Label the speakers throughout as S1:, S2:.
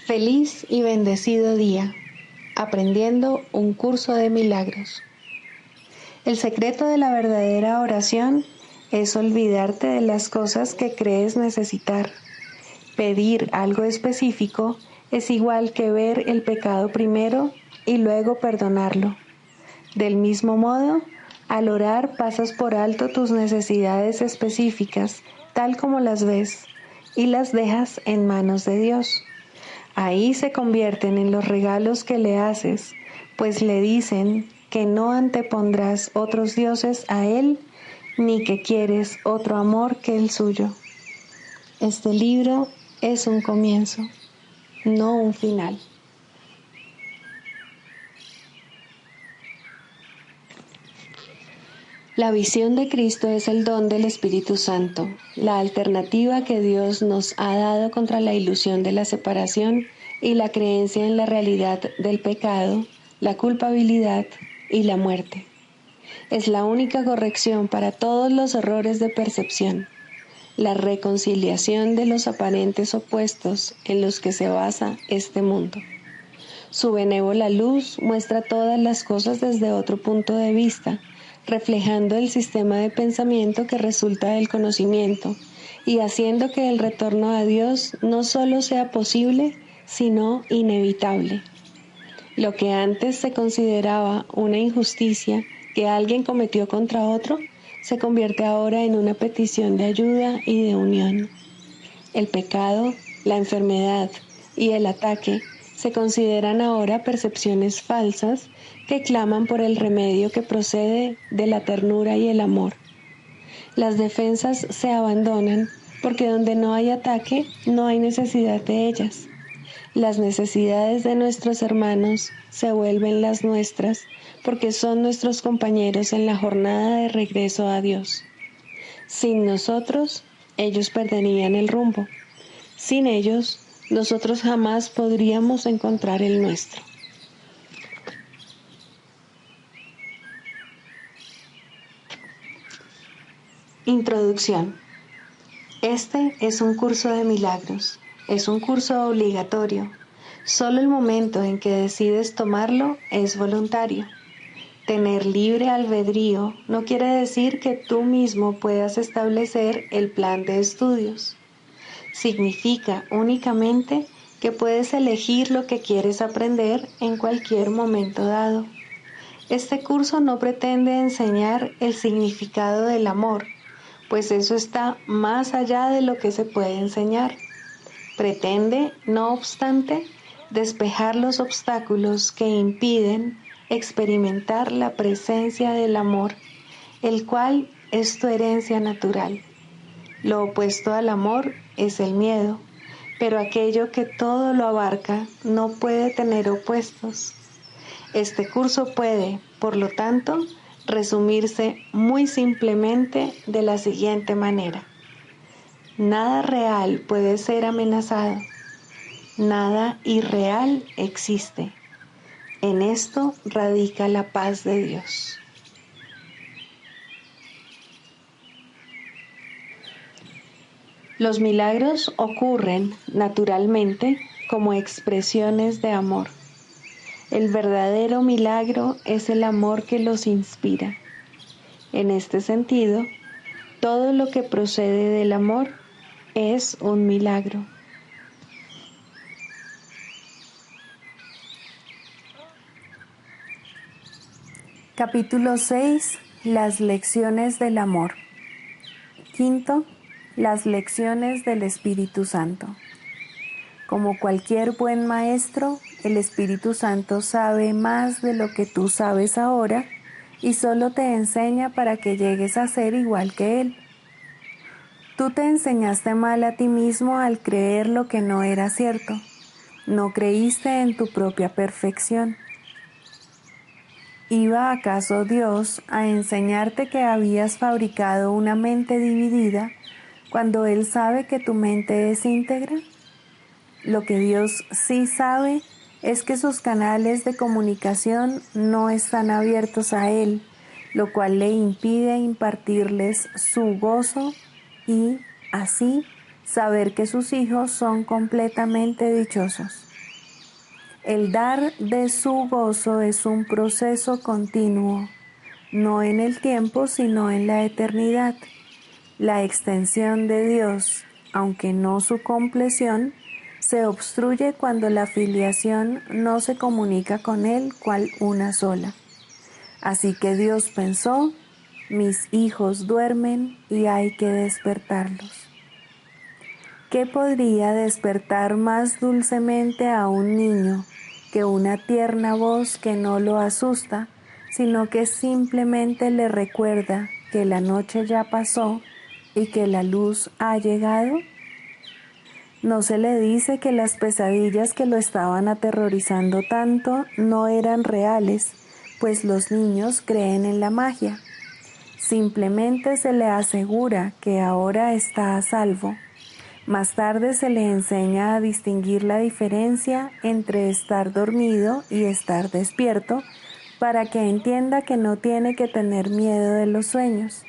S1: Feliz y bendecido día, aprendiendo un curso de milagros. El secreto de la verdadera oración es olvidarte de las cosas que crees necesitar. Pedir algo específico es igual que ver el pecado primero y luego perdonarlo. Del mismo modo, al orar pasas por alto tus necesidades específicas, tal como las ves, y las dejas en manos de Dios. Ahí se convierten en los regalos que le haces, pues le dicen que no antepondrás otros dioses a Él, ni que quieres otro amor que el suyo. Este libro es un comienzo, no un final. La visión de Cristo es el don del Espíritu Santo, la alternativa que Dios nos ha dado contra la ilusión de la separación y la creencia en la realidad del pecado, la culpabilidad y la muerte. Es la única corrección para todos los errores de percepción, la reconciliación de los aparentes opuestos en los que se basa este mundo. Su benévola luz muestra todas las cosas desde otro punto de vista, reflejando el sistema de pensamiento que resulta del conocimiento y haciendo que el retorno a Dios no solo sea posible, sino inevitable. Lo que antes se consideraba una injusticia que alguien cometió contra otro, se convierte ahora en una petición de ayuda y de unión. El pecado, la enfermedad y el ataque se consideran ahora percepciones falsas que claman por el remedio que procede de la ternura y el amor. Las defensas se abandonan porque donde no hay ataque no hay necesidad de ellas. Las necesidades de nuestros hermanos se vuelven las nuestras porque son nuestros compañeros en la jornada de regreso a Dios. Sin nosotros, ellos perderían el rumbo. Sin ellos, nosotros jamás podríamos encontrar el nuestro. Introducción. Este es un curso de milagros. Es un curso obligatorio. Solo el momento en que decides tomarlo es voluntario. Tener libre albedrío no quiere decir que tú mismo puedas establecer el plan de estudios. Significa únicamente que puedes elegir lo que quieres aprender en cualquier momento dado. Este curso no pretende enseñar el significado del amor, pues eso está más allá de lo que se puede enseñar. Pretende, no obstante, despejar los obstáculos que impiden experimentar la presencia del amor, el cual es tu herencia natural. Lo opuesto al amor es el miedo, pero aquello que todo lo abarca no puede tener opuestos. Este curso puede, por lo tanto, resumirse muy simplemente de la siguiente manera. Nada real puede ser amenazado. Nada irreal existe. En esto radica la paz de Dios. Los milagros ocurren naturalmente como expresiones de amor. El verdadero milagro es el amor que los inspira. En este sentido, todo lo que procede del amor es un milagro. Capítulo 6. Las lecciones del amor. Quinto, las lecciones del Espíritu Santo. Como cualquier buen maestro, el Espíritu Santo sabe más de lo que tú sabes ahora y solo te enseña para que llegues a ser igual que Él. Tú te enseñaste mal a ti mismo al creer lo que no era cierto. No creíste en tu propia perfección. ¿Iba acaso Dios a enseñarte que habías fabricado una mente dividida cuando Él sabe que tu mente es íntegra? Lo que Dios sí sabe es que sus canales de comunicación no están abiertos a Él, lo cual le impide impartirles su gozo y, así, saber que sus hijos son completamente dichosos.
S2: El dar de su gozo es un proceso continuo, no en el tiempo, sino en la eternidad. La extensión de Dios, aunque no su compleción, se obstruye cuando la filiación no se comunica con Él cual una sola. Así que Dios pensó, mis hijos duermen y hay que despertarlos. ¿Qué podría despertar más dulcemente a un niño que una tierna voz que no lo asusta, sino que simplemente le recuerda que la noche ya pasó y que la luz ha llegado? ¿No se le dice que las pesadillas que lo estaban aterrorizando tanto no eran reales, pues los niños creen en la magia? Simplemente se le asegura que ahora está a salvo. Más tarde se le enseña a distinguir la diferencia entre estar dormido y estar despierto, para que entienda que no tiene que tener miedo de los sueños.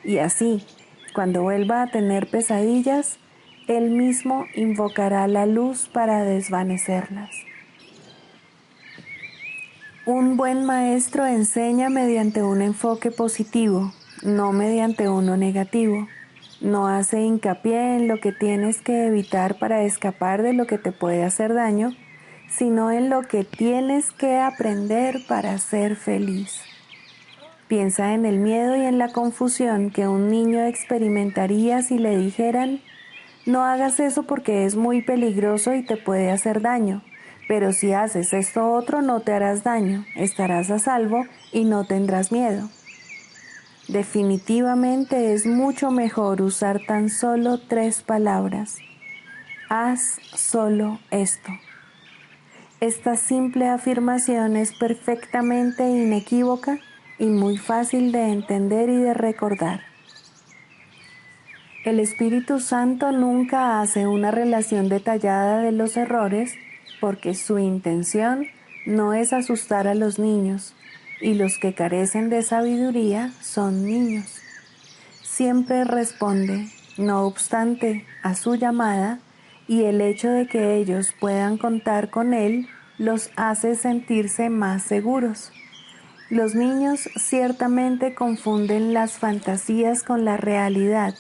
S2: Y así, cuando vuelva a tener pesadillas, él mismo invocará la luz para desvanecerlas. Un buen maestro enseña mediante un enfoque positivo, no mediante uno negativo. No hace hincapié en lo que tienes que evitar para escapar de lo que te puede hacer daño, sino en lo que tienes que aprender para ser feliz. Piensa en el miedo y en la confusión que un niño experimentaría si le dijeran: no hagas eso porque es muy peligroso y te puede hacer daño, pero si haces esto otro no te harás daño, estarás a salvo y no tendrás miedo. Definitivamente es mucho mejor usar tan solo 3 palabras. Haz solo esto. Esta simple afirmación es perfectamente inequívoca y muy fácil de entender y de recordar. El Espíritu Santo nunca hace una relación detallada de los errores porque su intención no es asustar a los niños, y los que carecen de sabiduría son niños. Siempre responde, no obstante, a su llamada, y el hecho de que ellos puedan contar con él los hace sentirse más seguros. Los niños ciertamente confunden las fantasías con la realidad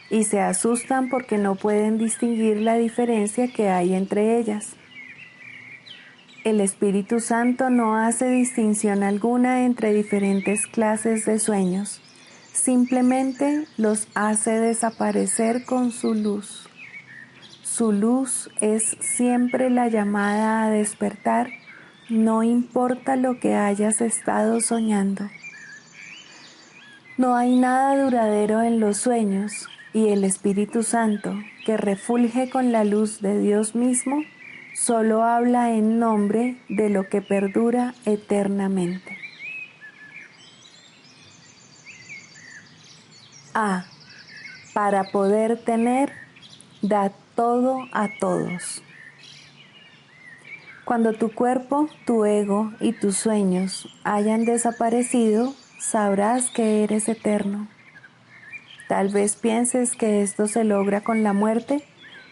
S2: y se asustan porque no pueden distinguir la diferencia que hay entre ellas. El Espíritu Santo no hace distinción alguna entre diferentes clases de sueños, simplemente los hace desaparecer con su luz. Su luz es siempre la llamada a despertar, no importa lo que hayas estado soñando. No hay nada duradero en los sueños, y el Espíritu Santo, que refulge con la luz de Dios mismo, solo habla en nombre de lo que perdura eternamente. A. Para poder tener, da todo a todos. Cuando tu cuerpo, tu ego y tus sueños hayan desaparecido, sabrás que eres eterno. Tal vez pienses que esto se logra con la muerte,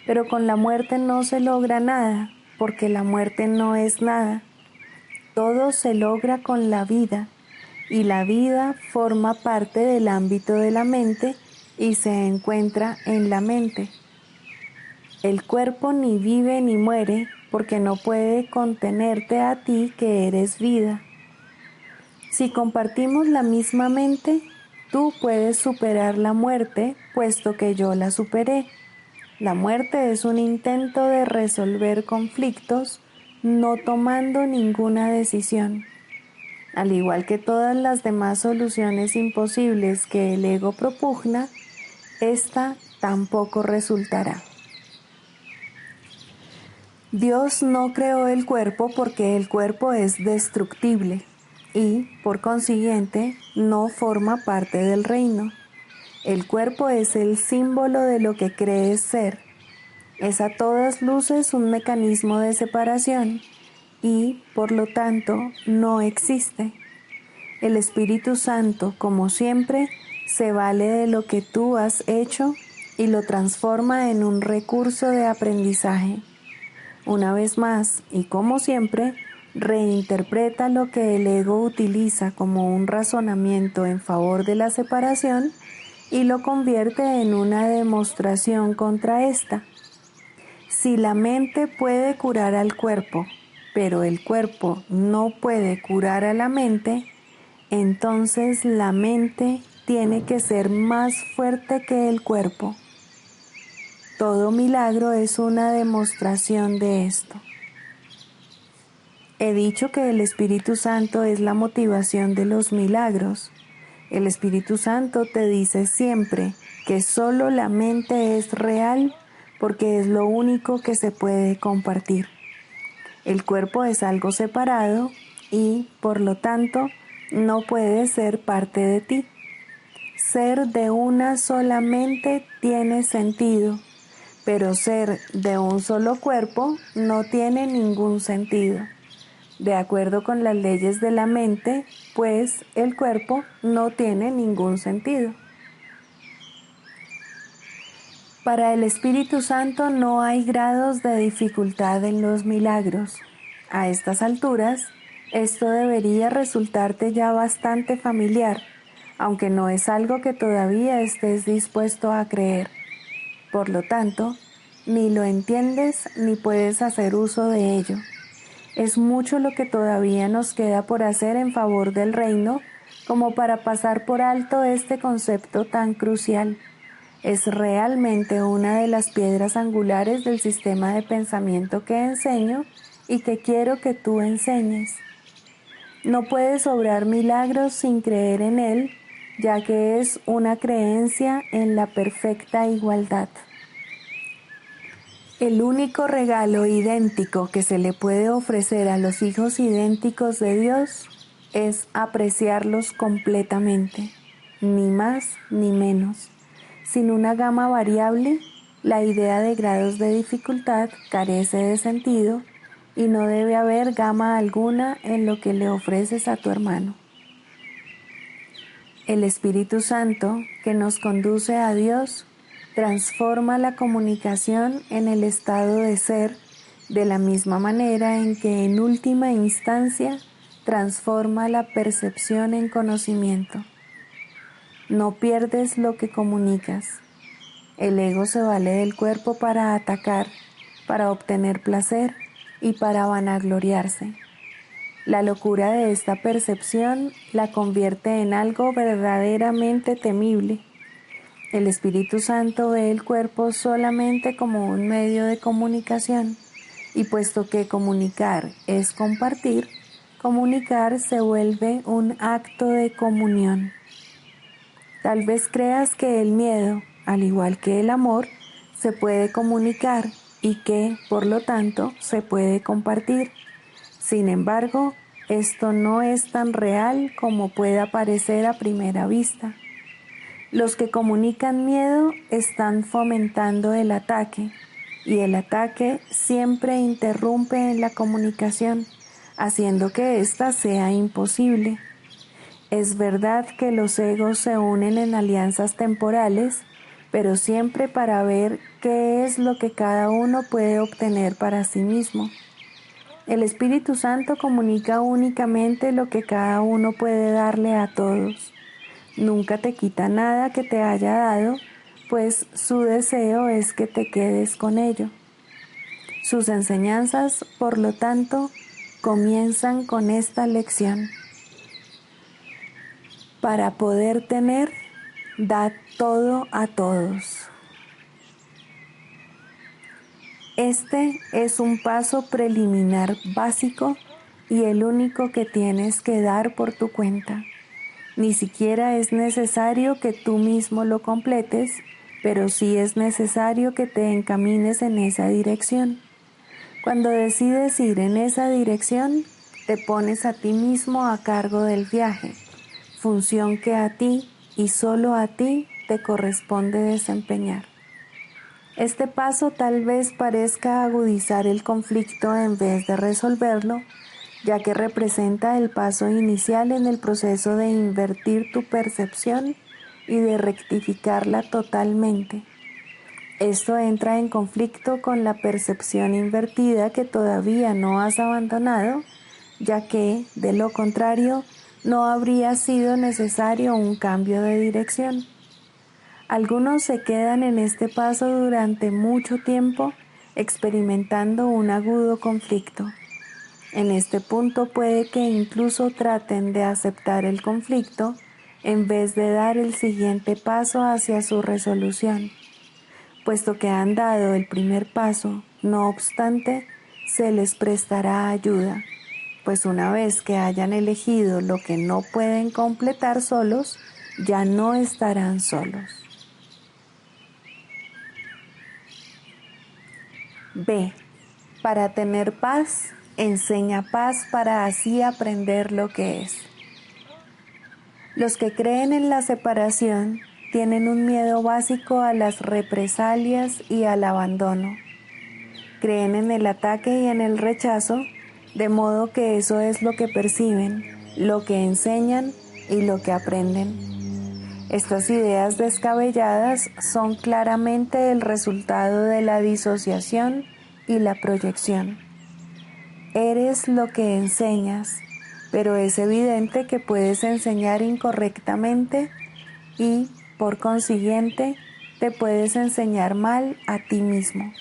S2: pero con la muerte no se logra nada, porque la muerte no es nada. Todo se logra con la vida, y la vida forma parte del ámbito de la mente y se encuentra en la mente. El cuerpo ni vive ni muere porque no puede contenerte a ti que eres vida. Si compartimos la misma mente, tú puedes superar la muerte, puesto que yo la superé. La muerte es un intento de resolver conflictos, no tomando ninguna decisión. Al igual que todas las demás soluciones imposibles que el ego propugna, esta tampoco resultará. Dios no creó el cuerpo porque el cuerpo es destructible y, por consiguiente, no forma parte del reino. El cuerpo es el símbolo de lo que crees ser. Es a todas luces un mecanismo de separación y, por lo tanto, no existe. El Espíritu Santo, como siempre, se vale de lo que tú has hecho y lo transforma en un recurso de aprendizaje. Una vez más, y como siempre, reinterpreta lo que el ego utiliza como un razonamiento en favor de la separación y lo convierte en una demostración contra esta. Si la mente puede curar al cuerpo, pero el cuerpo no puede curar a la mente, entonces la mente tiene que ser más fuerte que el cuerpo. Todo milagro es una demostración de esto. He dicho que el Espíritu Santo es la motivación de los milagros. El Espíritu Santo te dice siempre que solo la mente es real porque es lo único que se puede compartir. El cuerpo es algo separado y, por lo tanto, no puede ser parte de ti. Ser de una sola mente tiene sentido, pero ser de un solo cuerpo no tiene ningún sentido. De acuerdo con las leyes de la mente, pues el cuerpo no tiene ningún sentido. Para el Espíritu Santo no hay grados de dificultad en los milagros. A estas alturas, esto debería resultarte ya bastante familiar, aunque no es algo que todavía estés dispuesto a creer. Por lo tanto, ni lo entiendes ni puedes hacer uso de ello. Es mucho lo que todavía nos queda por hacer en favor del reino, como para pasar por alto este concepto tan crucial. Es realmente una de las piedras angulares del sistema de pensamiento que enseño y que quiero que tú enseñes. No puedes obrar milagros sin creer en él, ya que es una creencia en la perfecta igualdad. El único regalo idéntico que se le puede ofrecer a los hijos idénticos de Dios es apreciarlos completamente, ni más ni menos. Sin una gama variable, la idea de grados de dificultad carece de sentido y no debe haber gama alguna en lo que le ofreces a tu hermano. El Espíritu Santo, que nos conduce a Dios, transforma la comunicación en el estado de ser de la misma manera en que en última instancia transforma la percepción en conocimiento. No pierdes lo que comunicas. El ego se vale del cuerpo para atacar, para obtener placer y para vanagloriarse. La locura de esta percepción la convierte en algo verdaderamente temible. El Espíritu Santo ve el cuerpo solamente como un medio de comunicación, y puesto que comunicar es compartir, comunicar se vuelve un acto de comunión. Tal vez creas que el miedo, al igual que el amor, se puede comunicar y que, por lo tanto, se puede compartir. Sin embargo, esto no es tan real como pueda parecer a primera vista. Los que comunican miedo están fomentando el ataque, y el ataque siempre interrumpe en la comunicación, haciendo que ésta sea imposible. Es verdad que los egos se unen en alianzas temporales, pero siempre para ver qué es lo que cada uno puede obtener para sí mismo. El Espíritu Santo comunica únicamente lo que cada uno puede darle a todos. Nunca te quita nada que te haya dado, pues su deseo es que te quedes con ello. Sus enseñanzas, por lo tanto, comienzan con esta lección. Para poder tener, da todo a todos. Este es un paso preliminar básico y el único que tienes que dar por tu cuenta. Ni siquiera es necesario que tú mismo lo completes, pero sí es necesario que te encamines en esa dirección. Cuando decides ir en esa dirección, te pones a ti mismo a cargo del viaje, función que a ti y solo a ti te corresponde desempeñar. Este paso tal vez parezca agudizar el conflicto en vez de resolverlo, ya que representa el paso inicial en el proceso de invertir tu percepción y de rectificarla totalmente. Esto entra en conflicto con la percepción invertida que todavía no has abandonado, ya que, de lo contrario, no habría sido necesario un cambio de dirección. Algunos se quedan en este paso durante mucho tiempo experimentando un agudo conflicto. En este punto puede que incluso traten de aceptar el conflicto en vez de dar el siguiente paso hacia su resolución. Puesto que han dado el primer paso, no obstante, se les prestará ayuda, pues una vez que hayan elegido lo que no pueden completar solos, ya no estarán solos. B. Para tener paz, enseña paz para así aprender lo que es. Los que creen en la separación tienen un miedo básico a las represalias y al abandono. Creen en el ataque y en el rechazo, de modo que eso es lo que perciben, lo que enseñan y lo que aprenden. Estas ideas descabelladas son claramente el resultado de la disociación y la proyección. Eres lo que enseñas, pero es evidente que puedes enseñar incorrectamente y, por consiguiente, te puedes enseñar mal a ti mismo.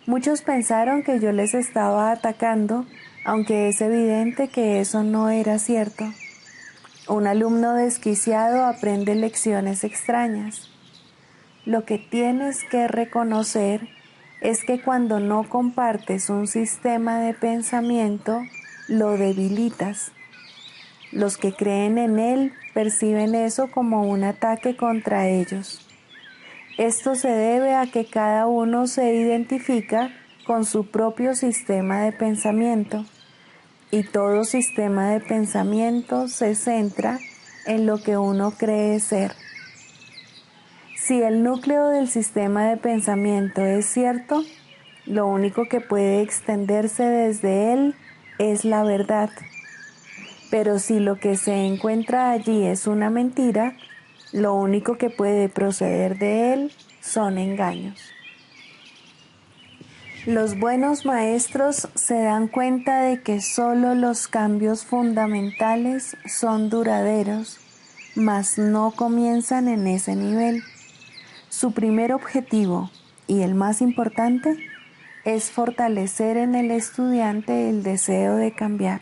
S2: Muchos pensaron que yo les estaba atacando, aunque es evidente que eso no era cierto. Un alumno desquiciado aprende lecciones extrañas. Lo que tienes que reconocer es que cuando no compartes un sistema de pensamiento, lo debilitas. Los que creen en él perciben eso como un ataque contra ellos. Esto se debe a que cada uno se identifica con su propio sistema de pensamiento, y todo sistema de pensamiento se centra en lo que uno cree ser. Si el núcleo del sistema de pensamiento es cierto, lo único que puede extenderse desde él es la verdad. Pero si lo que se encuentra allí es una mentira, lo único que puede proceder de él son engaños. Los buenos maestros se dan cuenta de que solo los cambios fundamentales son duraderos, mas no comienzan en ese nivel. Su primer objetivo, y el más importante, es fortalecer en el estudiante el deseo de cambiar.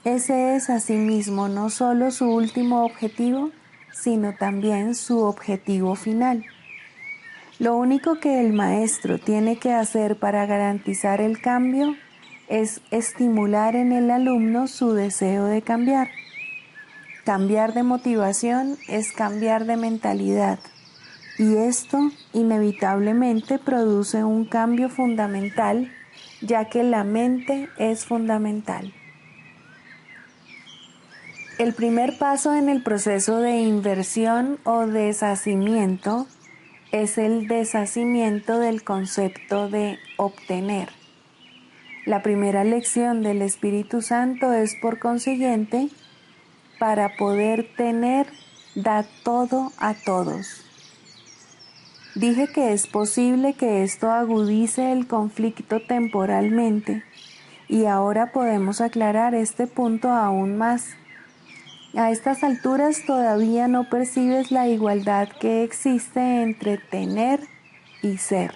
S2: Ese es asimismo no solo su último objetivo, sino también su objetivo final. Lo único que el maestro tiene que hacer para garantizar el cambio es estimular en el alumno su deseo de cambiar. Cambiar de motivación es cambiar de mentalidad, y esto inevitablemente produce un cambio fundamental, ya que la mente es fundamental. El primer paso en el proceso de inversión o deshacimiento es el deshacimiento del concepto de obtener. La primera lección del Espíritu Santo es, por consiguiente, para poder tener, da todo a todos. Dije que es posible que esto agudice el conflicto temporalmente, y ahora podemos aclarar este punto aún más. A estas alturas todavía no percibes la igualdad que existe entre tener y ser.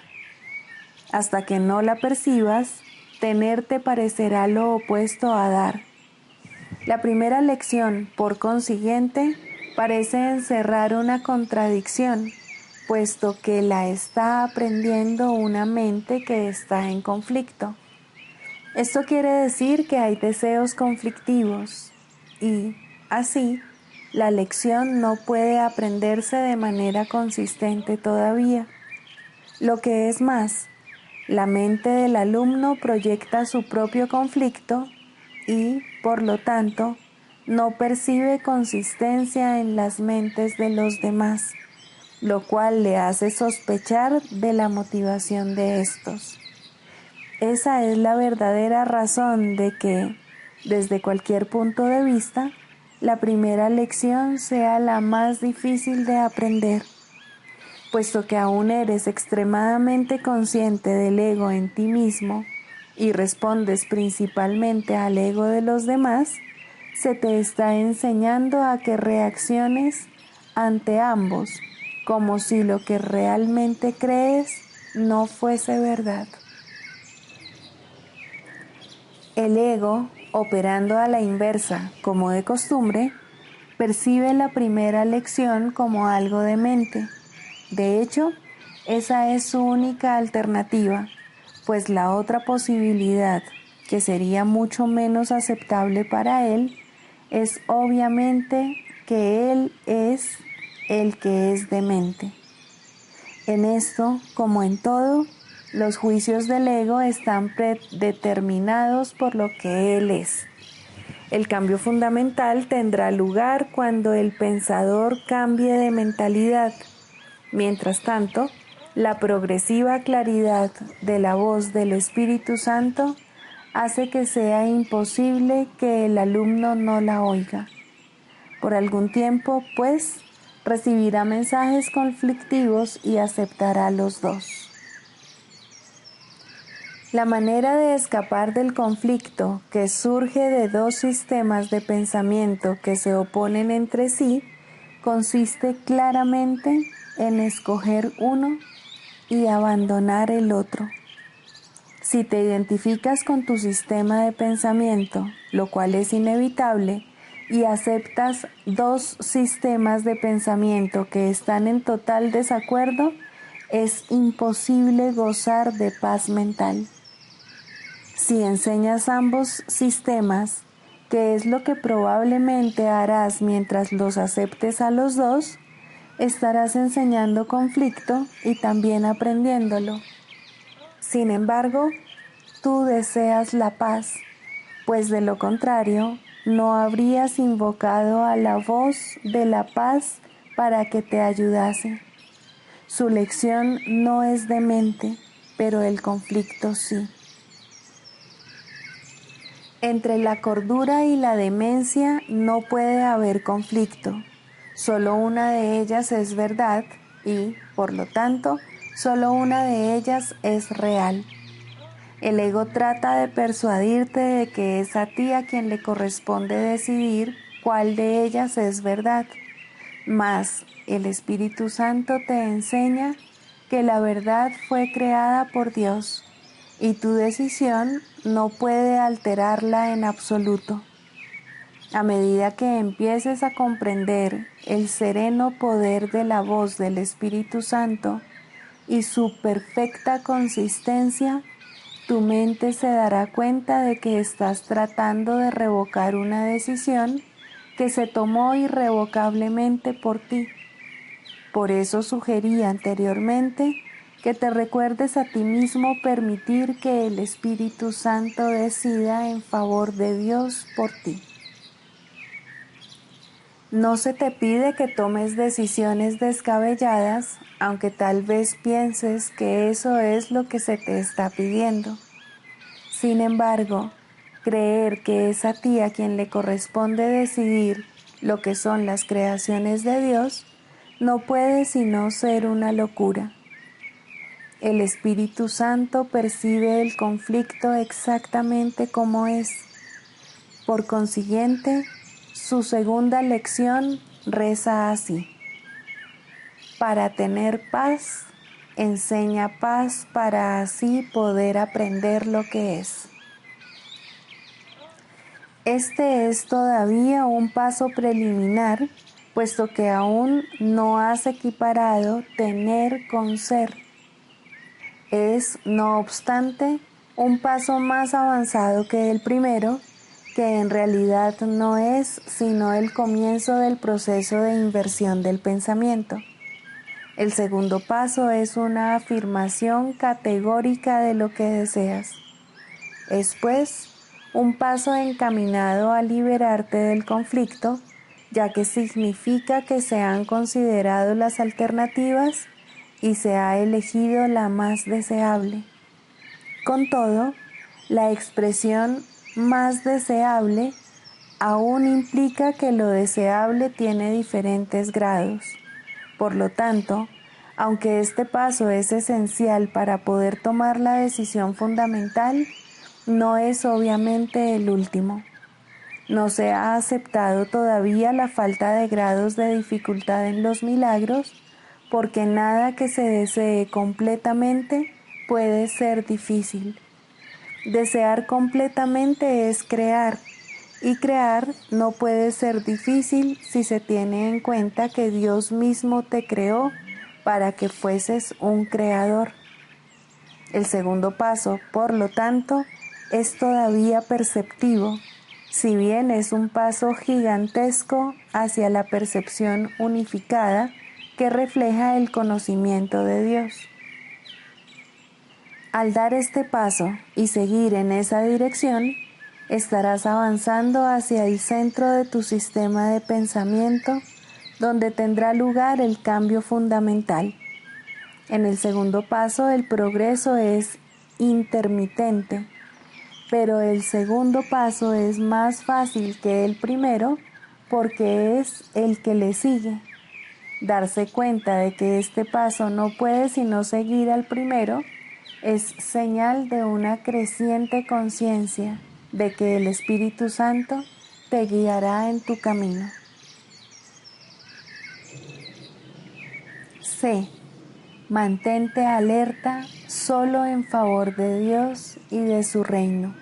S2: Hasta que no la percibas, tener te parecerá lo opuesto a dar. La primera lección, por consiguiente, parece encerrar una contradicción, puesto que la está aprendiendo una mente que está en conflicto. Esto quiere decir que hay deseos conflictivos y, así, la lección no puede aprenderse de manera consistente todavía. Lo que es más, la mente del alumno proyecta su propio conflicto y, por lo tanto, no percibe consistencia en las mentes de los demás, lo cual le hace sospechar de la motivación de estos. Esa es la verdadera razón de que, desde cualquier punto de vista, la primera lección sea la más difícil de aprender. puesto que aún eres extremadamente consciente del ego en ti mismo y respondes principalmente al ego de los demás, se te está enseñando a que reacciones ante ambos, como si lo que realmente crees no fuese verdad. El ego, operando a la inversa, como de costumbre, percibe la primera lección como algo demente. De hecho, esa es su única alternativa, pues la otra posibilidad, que sería mucho menos aceptable para él, es obviamente que él es el que es demente. En esto, como en todo, los juicios del ego están predeterminados por lo que él es. El cambio fundamental tendrá lugar cuando el pensador cambie de mentalidad. Mientras tanto, la progresiva claridad de la voz del Espíritu Santo hace que sea imposible que el alumno no la oiga. Por algún tiempo, pues, recibirá mensajes conflictivos y aceptará los dos. La manera de escapar del conflicto que surge de dos sistemas de pensamiento que se oponen entre sí consiste claramente en escoger uno y abandonar el otro. Si te identificas con tu sistema de pensamiento, lo cual es inevitable, y aceptas dos sistemas de pensamiento que están en total desacuerdo, es imposible gozar de paz mental. Si enseñas ambos sistemas, que es lo que probablemente harás mientras los aceptes a los dos, estarás enseñando conflicto y también aprendiéndolo. Sin embargo, tú deseas la paz, pues de lo contrario, no habrías invocado a la voz de la paz para que te ayudase. Su lección no es demente, pero el conflicto sí. Entre la cordura y la demencia no puede haber conflicto. Solo una de ellas es verdad y, por lo tanto, solo una de ellas es real. El ego trata de persuadirte de que es a ti a quien le corresponde decidir cuál de ellas es verdad. Mas el Espíritu Santo te enseña que la verdad fue creada por Dios y tu decisión no puede alterarla en absoluto. A medida que empieces a comprender el sereno poder de la voz del Espíritu Santo y su perfecta consistencia, tu mente se dará cuenta de que estás tratando de revocar una decisión que se tomó irrevocablemente por ti. Por eso sugerí anteriormente que te recuerdes a ti mismo permitir que el Espíritu Santo decida en favor de Dios por ti. No se te pide que tomes decisiones descabelladas, aunque tal vez pienses que eso es lo que se te está pidiendo. Sin embargo, creer que es a ti a quien le corresponde decidir lo que son las creaciones de Dios no puede sino ser una locura. El Espíritu Santo percibe el conflicto exactamente como es. Por consiguiente, su segunda lección reza así: para tener paz, enseña paz para así poder aprender lo que es. Este es todavía un paso preliminar, puesto que aún no has equiparado tener con ser. Es, no obstante, un paso más avanzado que el primero, que en realidad no es sino el comienzo del proceso de inversión del pensamiento. El segundo paso es una afirmación categórica de lo que deseas. Es, pues, un paso encaminado a liberarte del conflicto, ya que significa que se han considerado las alternativas y se ha elegido la más deseable. Con todo, la expresión más deseable aún implica que lo deseable tiene diferentes grados. Por lo tanto, Aunque este paso es esencial para poder tomar la decisión fundamental, no es obviamente el último. No se ha aceptado todavía la falta de grados de dificultad en los milagros, porque nada que se desee completamente puede ser difícil. Desear completamente es crear, y crear no puede ser difícil si se tiene en cuenta que Dios mismo te creó para que fueses un creador. El segundo paso, por lo tanto, es todavía perceptivo, si bien es un paso gigantesco hacia la percepción unificada que refleja el conocimiento de Dios. Al dar este paso y seguir en esa dirección, estarás avanzando hacia el centro de tu sistema de pensamiento, donde tendrá lugar el cambio fundamental. En el segundo paso, el progreso es intermitente, pero el segundo paso es más fácil que el primero porque es el que le sigue. Darse cuenta de que este paso no puede sino seguir al primero es señal de una creciente conciencia de que el Espíritu Santo te guiará en tu camino. C. Mantente alerta solo en favor de Dios y de su reino.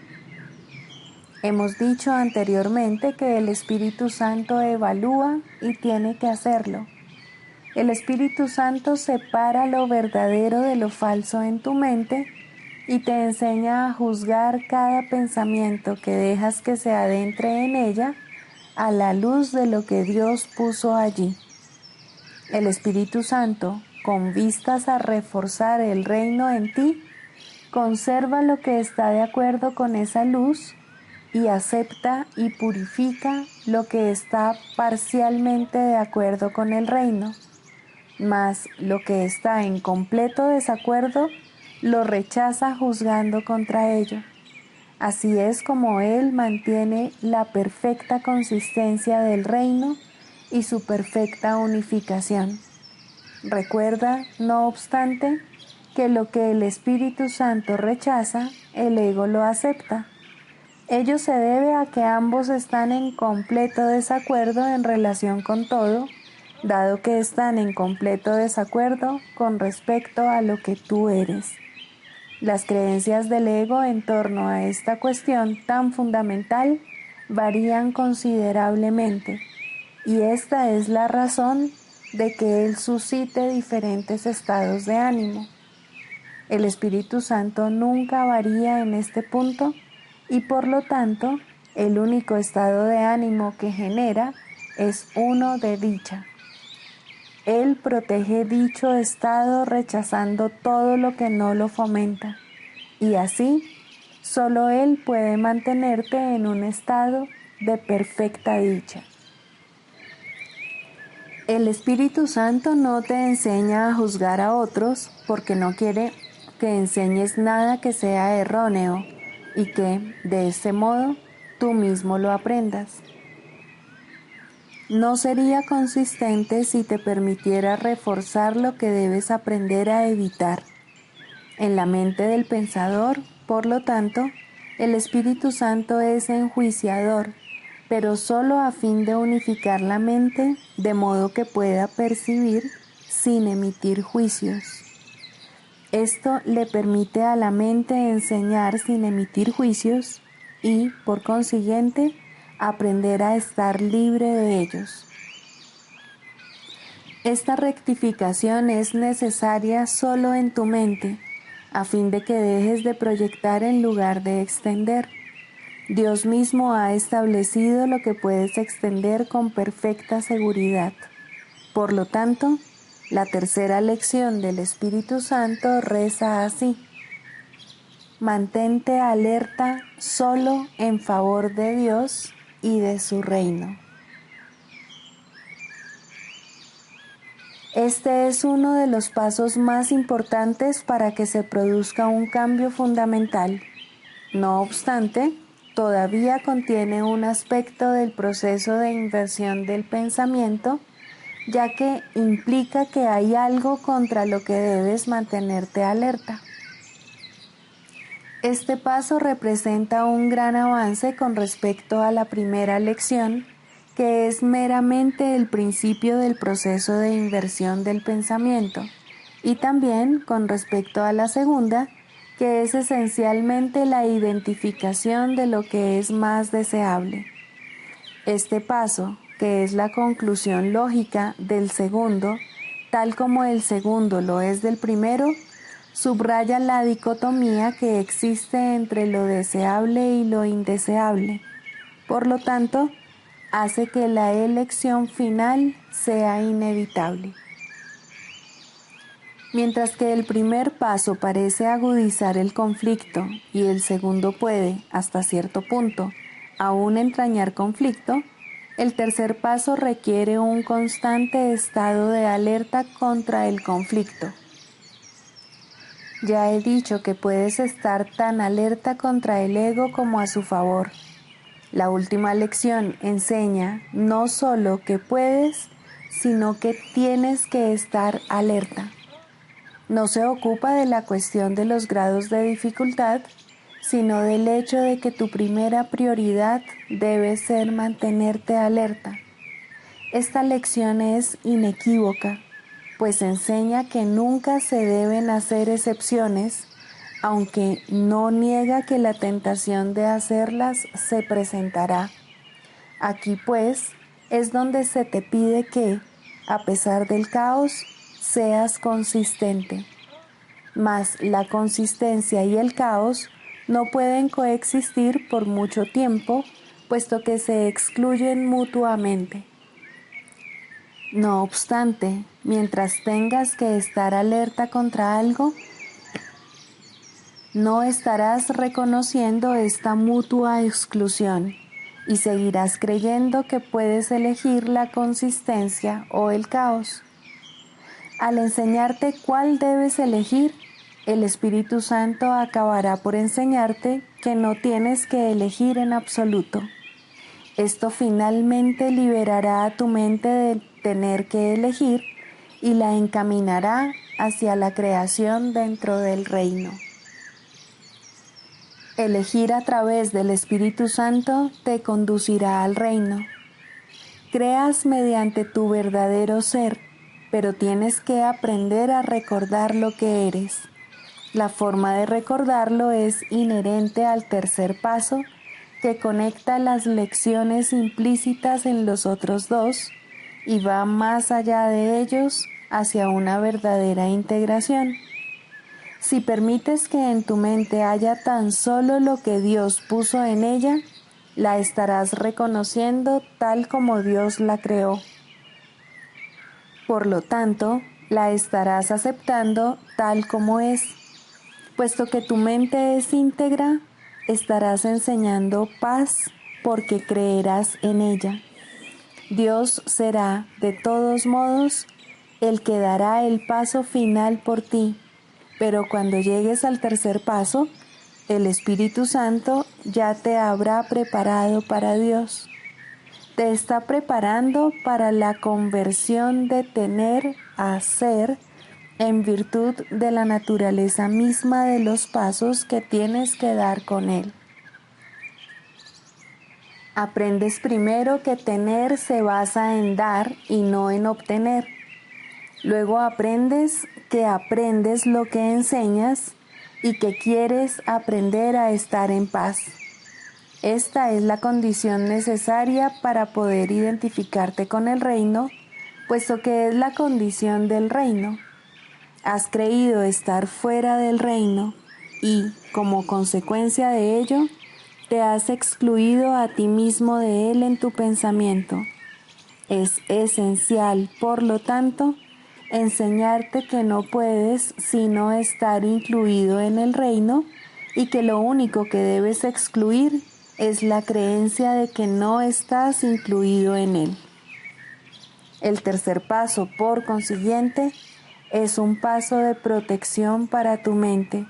S2: Hemos dicho anteriormente que el Espíritu Santo evalúa y tiene que hacerlo. El Espíritu Santo separa lo verdadero de lo falso en tu mente y te enseña a juzgar cada pensamiento que dejas que se adentre en ella a la luz de lo que Dios puso allí. El Espíritu Santo, con vistas a reforzar el reino en ti, conserva lo que está de acuerdo con esa luz y acepta y purifica lo que está parcialmente de acuerdo con el reino, mas lo que está en completo desacuerdo lo rechaza juzgando contra ello. Así es como Él mantiene la perfecta consistencia del reino y su perfecta unificación. Recuerda, no obstante, que lo que el Espíritu Santo rechaza, el ego lo acepta. Ello se debe a que ambos están en completo desacuerdo en relación con todo, dado que están en completo desacuerdo con respecto a lo que tú eres. Las creencias del ego en torno a esta cuestión tan fundamental varían considerablemente, y esta es la razón de que él suscite diferentes estados de ánimo. El Espíritu Santo nunca varía en este punto y por lo tanto el único estado de ánimo que genera es uno de dicha. Él protege dicho estado rechazando todo lo que no lo fomenta, y así solo Él puede mantenerte en un estado de perfecta dicha. El Espíritu Santo no te enseña a juzgar a otros porque no quiere que enseñes nada que sea erróneo y que, de este modo, tú mismo lo aprendas. No sería consistente si te permitiera reforzar lo que debes aprender a evitar. En la mente del pensador, por lo tanto, el Espíritu Santo es enjuiciador, pero solo a fin de unificar la mente de modo que pueda percibir sin emitir juicios. Esto le permite a la mente enseñar sin emitir juicios y, por consiguiente, aprender a estar libre de ellos. Esta rectificación es necesaria solo en tu mente, a fin de que dejes de proyectar en lugar de extender. Dios mismo ha establecido lo que puedes extender con perfecta seguridad. Por lo tanto, la tercera lección del Espíritu Santo reza así: mantente alerta solo en favor de Dios y de su reino. Este es uno de los pasos más importantes para que se produzca un cambio fundamental. No obstante, todavía contiene un aspecto del proceso de inversión del pensamiento ya que implica que hay algo contra lo que debes mantenerte alerta. Este paso representa un gran avance con respecto a la primera lección, que es meramente el principio del proceso de inversión del pensamiento, y también con respecto a la segunda, que es esencialmente la identificación de lo que es más deseable. Este paso, que es la conclusión lógica del segundo, tal como el segundo lo es del primero, subraya la dicotomía que existe entre lo deseable y lo indeseable. Por lo tanto, hace que la elección final sea inevitable. Mientras que el primer paso parece agudizar el conflicto y el segundo puede, hasta cierto punto, aún entrañar conflicto, el tercer paso requiere un constante estado de alerta contra el conflicto. Ya he dicho que puedes estar tan alerta contra el ego como a su favor. La última lección enseña no solo que puedes, sino que tienes que estar alerta. No se ocupa de la cuestión de los grados de dificultad, sino del hecho de que tu primera prioridad debe ser mantenerte alerta. Esta lección es inequívoca, pues enseña que nunca se deben hacer excepciones, aunque no niega que la tentación de hacerlas se presentará. Aquí pues es donde se te pide que, a pesar del caos, seas consistente. Mas la consistencia y el caos no pueden coexistir por mucho tiempo, puesto que se excluyen mutuamente. No obstante, mientras tengas que estar alerta contra algo, no estarás reconociendo esta mutua exclusión y seguirás creyendo que puedes elegir la consistencia o el caos. Al enseñarte cuál debes elegir, el Espíritu Santo acabará por enseñarte que no tienes que elegir en absoluto. Esto finalmente liberará a tu mente de tener que elegir y la encaminará hacia la creación dentro del reino. Elegir a través del Espíritu Santo te conducirá al reino. Creas mediante tu verdadero ser, pero tienes que aprender a recordar lo que eres. La forma de recordarlo es inherente al tercer paso, que conecta las lecciones implícitas en los otros dos y va más allá de ellos hacia una verdadera integración. Si permites que en tu mente haya tan solo lo que Dios puso en ella, la estarás reconociendo tal como Dios la creó. Por lo tanto, la estarás aceptando tal como es. Puesto que tu mente es íntegra, estarás enseñando paz porque creerás en ella. Dios será, de todos modos, el que dará el paso final por ti, pero cuando llegues al tercer paso, el Espíritu Santo ya te habrá preparado para Dios. Te está preparando para la conversión de tener a ser en virtud de la naturaleza misma de los pasos que tienes que dar con Él. Aprendes primero que tener se basa en dar y no en obtener. Luego aprendes que aprendes lo que enseñas y que quieres aprender a estar en paz. Esta es la condición necesaria para poder identificarte con el reino, puesto que es la condición del reino. Has creído estar fuera del reino y, como consecuencia de ello, te has excluido a ti mismo de él en tu pensamiento. Es esencial, por lo tanto, enseñarte que no puedes sino estar incluido en el reino y que lo único que debes excluir es la creencia de que no estás incluido en él. El tercer paso, por consiguiente, es un paso de protección para tu mente,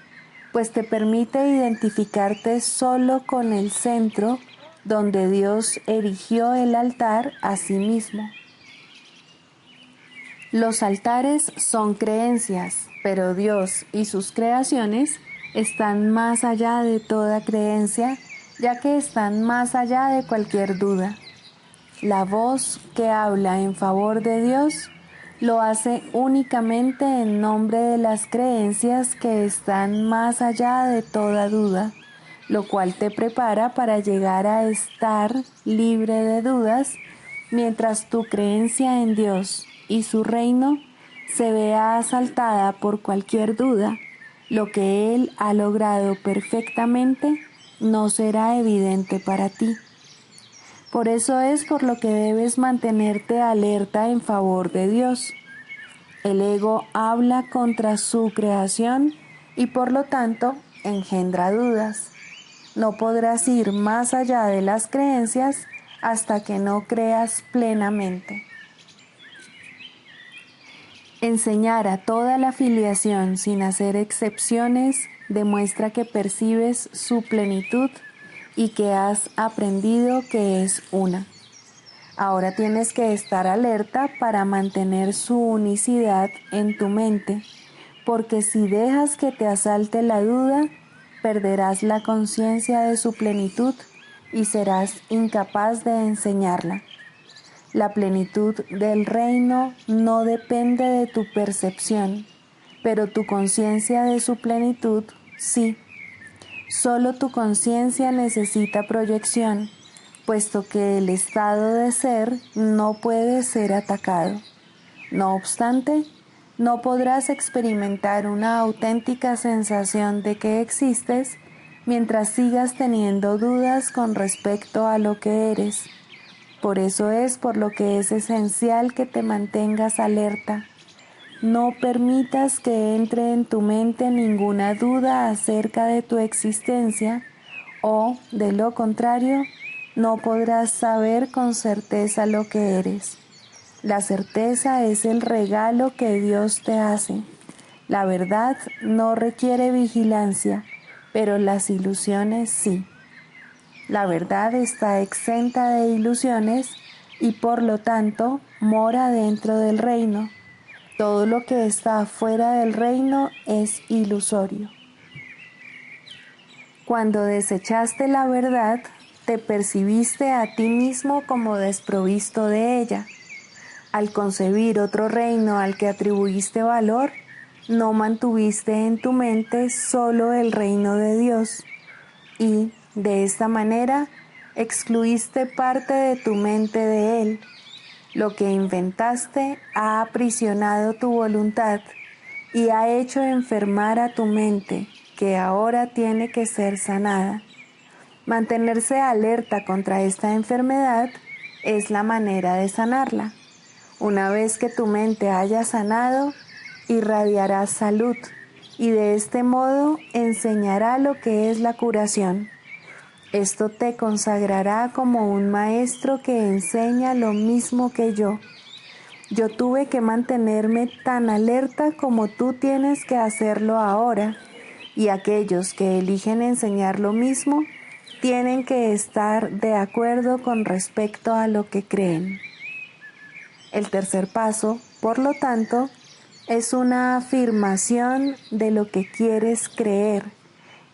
S2: pues te permite identificarte solo con el centro donde Dios erigió el altar a sí mismo. Los altares son creencias, pero Dios y sus creaciones están más allá de toda creencia, ya que están más allá de cualquier duda. La voz que habla en favor de Dios lo hace únicamente en nombre de las creencias que están más allá de toda duda, lo cual te prepara para llegar a estar libre de dudas mientras tu creencia en Dios y su reino se vea asaltada por cualquier duda. Lo que Él ha logrado perfectamente no será evidente para ti. Por eso es por lo que debes mantenerte alerta en favor de Dios. El ego habla contra su creación y por lo tanto engendra dudas. No podrás ir más allá de las creencias hasta que no creas plenamente. Enseñar a toda la filiación sin hacer excepciones demuestra que percibes su plenitud y que has aprendido que es una. Ahora tienes que estar alerta para mantener su unicidad en tu mente, porque si dejas que te asalte la duda, perderás la conciencia de su plenitud y serás incapaz de enseñarla. La plenitud del reino no depende de tu percepción, pero tu conciencia de su plenitud sí. Solo tu conciencia necesita proyección, puesto que el estado de ser no puede ser atacado. No obstante, no podrás experimentar una auténtica sensación de que existes mientras sigas teniendo dudas con respecto a lo que eres. Por eso es por lo que es esencial que te mantengas alerta. No permitas que entre en tu mente ninguna duda acerca de tu existencia o, de lo contrario, no podrás saber con certeza lo que eres. La certeza es el regalo que Dios te hace. La verdad no requiere vigilancia, pero las ilusiones sí. La verdad está exenta de ilusiones y por lo tanto mora dentro del reino. Todo lo que está fuera del reino es ilusorio. Cuando desechaste la verdad, te percibiste a ti mismo como desprovisto de ella. Al concebir otro reino al que atribuiste valor, no mantuviste en tu mente solo el reino de Dios y, de esta manera, excluiste parte de tu mente de Él. Lo que inventaste ha aprisionado tu voluntad y ha hecho enfermar a tu mente, que ahora tiene que ser sanada. Mantenerse alerta contra esta enfermedad es la manera de sanarla. Una vez que tu mente haya sanado, irradiará salud y de este modo enseñará lo que es la curación. Esto te consagrará como un maestro que enseña lo mismo que yo. Yo tuve que mantenerme tan alerta como tú tienes que hacerlo ahora, y aquellos que eligen enseñar lo mismo tienen que estar de acuerdo con respecto a lo que creen. El tercer paso, por lo tanto, es una afirmación de lo que quieres creer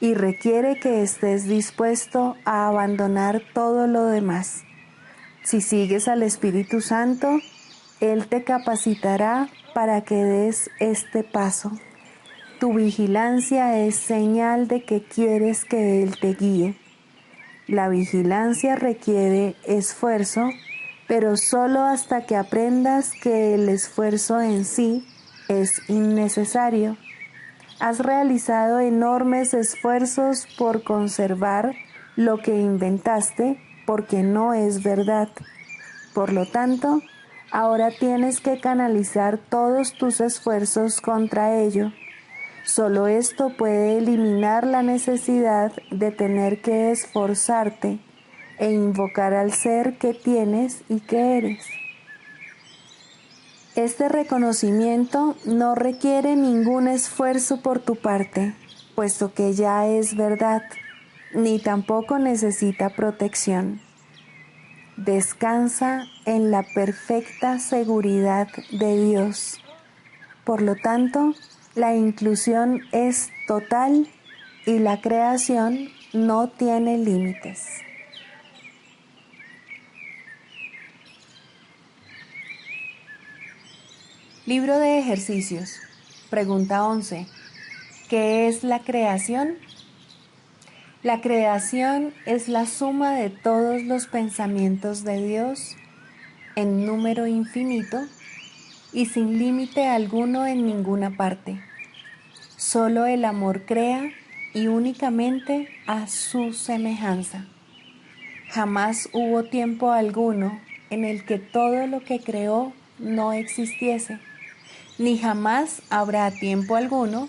S2: y requiere que estés dispuesto a abandonar todo lo demás. Si sigues al Espíritu Santo, Él te capacitará para que des este paso. Tu vigilancia es señal de que quieres que Él te guíe. La vigilancia requiere esfuerzo, pero solo hasta que aprendas que el esfuerzo en sí es innecesario. Has realizado enormes esfuerzos por conservar lo que inventaste porque no es verdad. Por lo tanto, ahora tienes que canalizar todos tus esfuerzos contra ello. Solo esto puede eliminar la necesidad de tener que esforzarte e invocar al ser que tienes y que eres. Este reconocimiento no requiere ningún esfuerzo por tu parte, puesto que ya es verdad, ni tampoco necesita protección. descansa en la perfecta seguridad de Dios. Por lo tanto, la inclusión es total y la creación no tiene límites. Libro de ejercicios. Pregunta 11. ¿Qué es la creación? La creación es la suma de todos los pensamientos de Dios en número infinito y sin límite alguno en ninguna parte. Solo el amor crea y únicamente a su semejanza. Jamás hubo tiempo alguno en el que todo lo que creó no existiese, ni jamás habrá tiempo alguno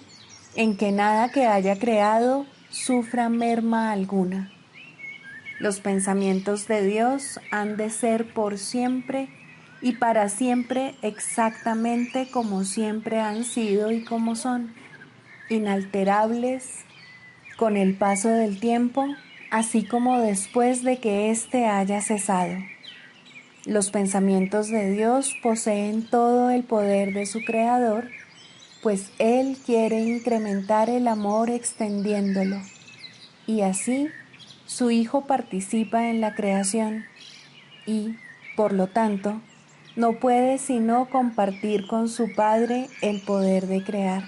S2: en que nada que haya creado sufra merma alguna. Los pensamientos de Dios han de ser por siempre y para siempre exactamente como siempre han sido y como son, inalterables con el paso del tiempo, así como después de que éste haya cesado. Los pensamientos de Dios poseen todo el poder de su Creador, pues Él quiere incrementar el amor extendiéndolo, y así su Hijo participa en la creación y, por lo tanto, no puede sino compartir con su Padre el poder de crear.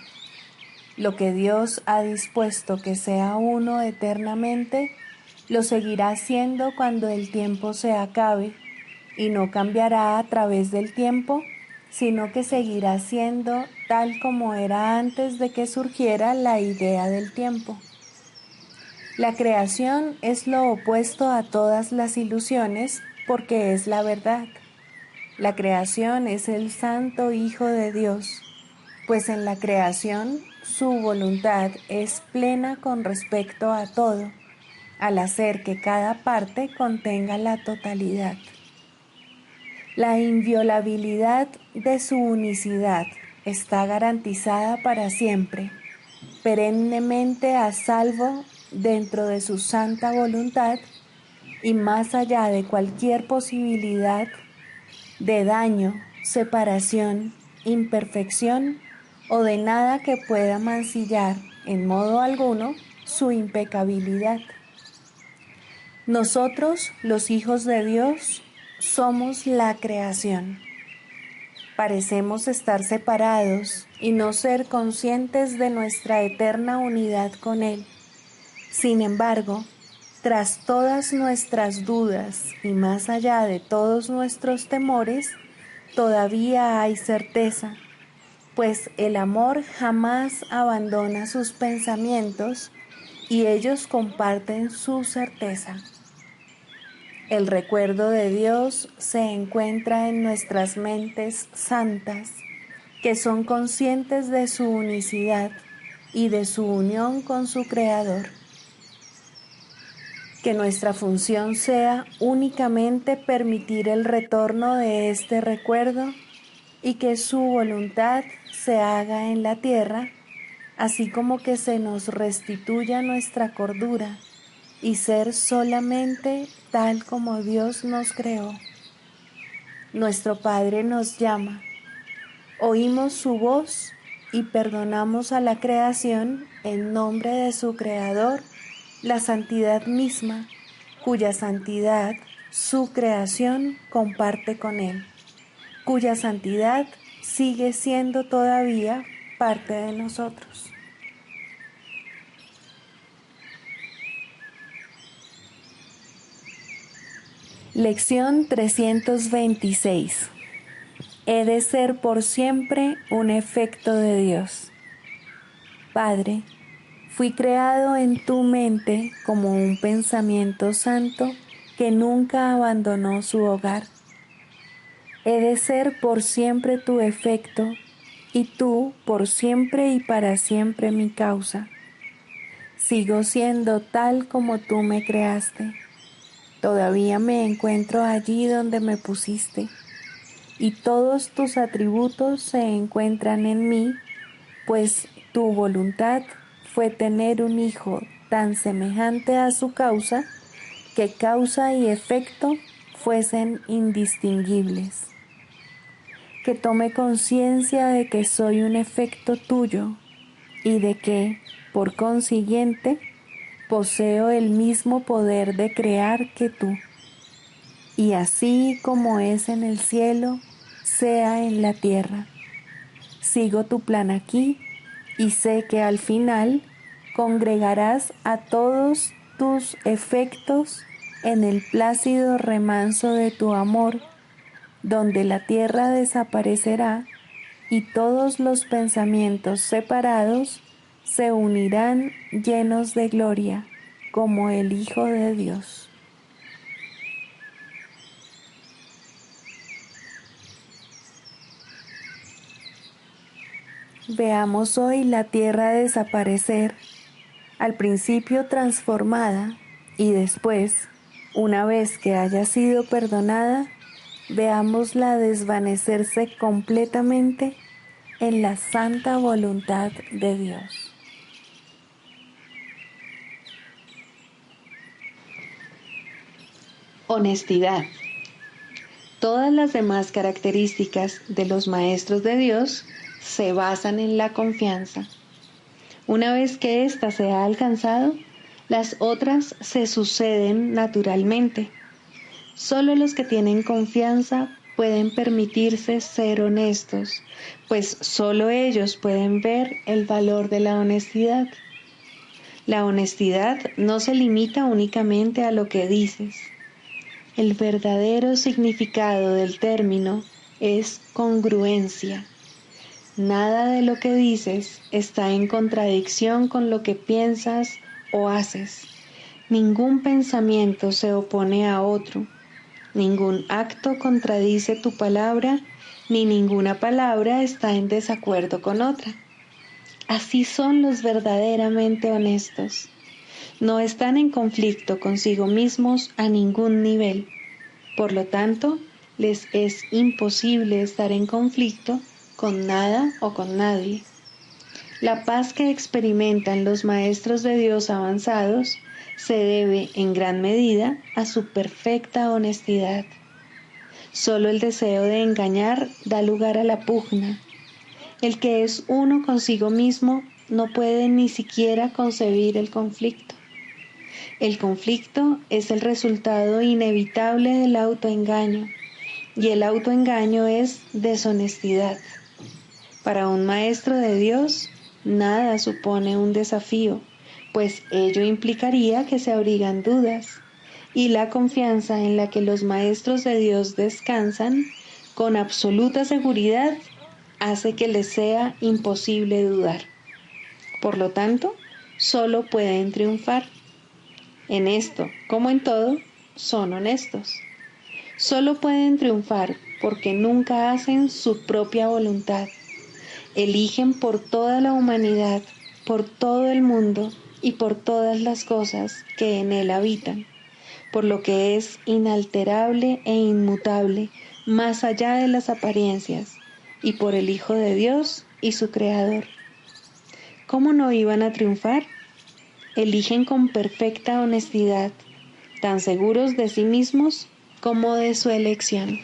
S2: Lo que Dios ha dispuesto que sea uno eternamente, lo seguirá siendo cuando el tiempo se acabe, y no cambiará a través del tiempo, sino que seguirá siendo tal como era antes de que surgiera la idea del tiempo. La creación es lo opuesto a todas las ilusiones porque es la verdad. La creación es el Santo Hijo de Dios, pues en la creación su voluntad es plena con respecto a todo, al hacer que cada parte contenga la totalidad. La inviolabilidad de su unicidad está garantizada para siempre, perennemente a salvo dentro de su santa voluntad y más allá de cualquier posibilidad de daño, separación, imperfección o de nada que pueda mancillar en modo alguno su impecabilidad. Nosotros, los hijos de Dios, somos la creación. Parecemos estar separados y no ser conscientes de nuestra eterna unidad con Él. Sin embargo, tras todas nuestras dudas y más allá de todos nuestros temores, todavía hay certeza, pues el amor jamás abandona sus pensamientos y ellos comparten su certeza. El recuerdo de Dios se encuentra en nuestras mentes santas, que son conscientes de su unicidad y de su unión con su Creador. Que nuestra función sea únicamente permitir el retorno de este recuerdo y que su voluntad se haga en la tierra, así como que se nos restituya nuestra cordura y ser solamente tal como Dios nos creó. Nuestro Padre nos llama, oímos su voz y perdonamos a la creación en nombre de su Creador, la santidad misma, cuya santidad su creación comparte con Él, cuya santidad sigue siendo todavía parte de nosotros. Lección 326. He de ser por siempre un efecto de Dios. Padre, fui creado en tu mente como un pensamiento santo que nunca abandonó su hogar. He de ser por siempre tu efecto y tú por siempre y para siempre mi causa. Sigo siendo tal como tú me creaste. Todavía me encuentro allí donde me pusiste, y todos tus atributos se encuentran en mí, pues tu voluntad fue tener un hijo tan semejante a su causa, que causa y efecto fuesen indistinguibles. Que tome conciencia de que soy un efecto tuyo y de que, por consiguiente, poseo el mismo poder de crear que tú. Y así como es en el cielo, sea en la tierra. Sigo tu plan aquí y sé que al final congregarás a todos tus efectos en el plácido remanso de tu amor, donde la tierra desaparecerá y todos los pensamientos separados se unirán llenos de gloria, como el Hijo de Dios. Veamos hoy la tierra desaparecer, al principio transformada y después, una vez que haya sido perdonada, veámosla desvanecerse completamente en la santa voluntad de Dios.
S1: Honestidad. Todas las demás características de los maestros de Dios se basan en la confianza. Una vez que ésta se ha alcanzado, las otras se suceden naturalmente. Solo los que tienen confianza pueden permitirse ser honestos, pues solo ellos pueden ver el valor de la honestidad. La honestidad no se limita únicamente a lo que dices. El verdadero significado del término es congruencia. Nada de lo que dices está en contradicción con lo que piensas o haces. Ningún pensamiento se opone a otro. Ningún acto contradice tu palabra, ni ninguna palabra está en desacuerdo con otra. Así son los verdaderamente honestos. No están en conflicto consigo mismos a ningún nivel. Por lo tanto, les es imposible estar en conflicto con nada o con nadie. La paz que experimentan los maestros de Dios avanzados se debe en gran medida a su perfecta honestidad. Solo el deseo de engañar da lugar a la pugna. El que es uno consigo mismo no puede ni siquiera concebir el conflicto. El conflicto es el resultado inevitable del autoengaño, y el autoengaño es deshonestidad. Para un maestro de Dios, nada supone un desafío, pues ello implicaría que se abrigan dudas, y la confianza en la que los maestros de Dios descansan con absoluta seguridad hace que les sea imposible dudar. Por lo tanto, solo pueden triunfar. En esto, como en todo, son honestos. Solo pueden triunfar porque nunca hacen su propia voluntad. Eligen por toda la humanidad, por todo el mundo y por todas las cosas que en él habitan, por lo que es inalterable e inmutable, más allá de las apariencias, y por el Hijo de Dios y su Creador. ¿Cómo no iban a triunfar? Eligen con perfecta honestidad, tan seguros de sí mismos como de su elección.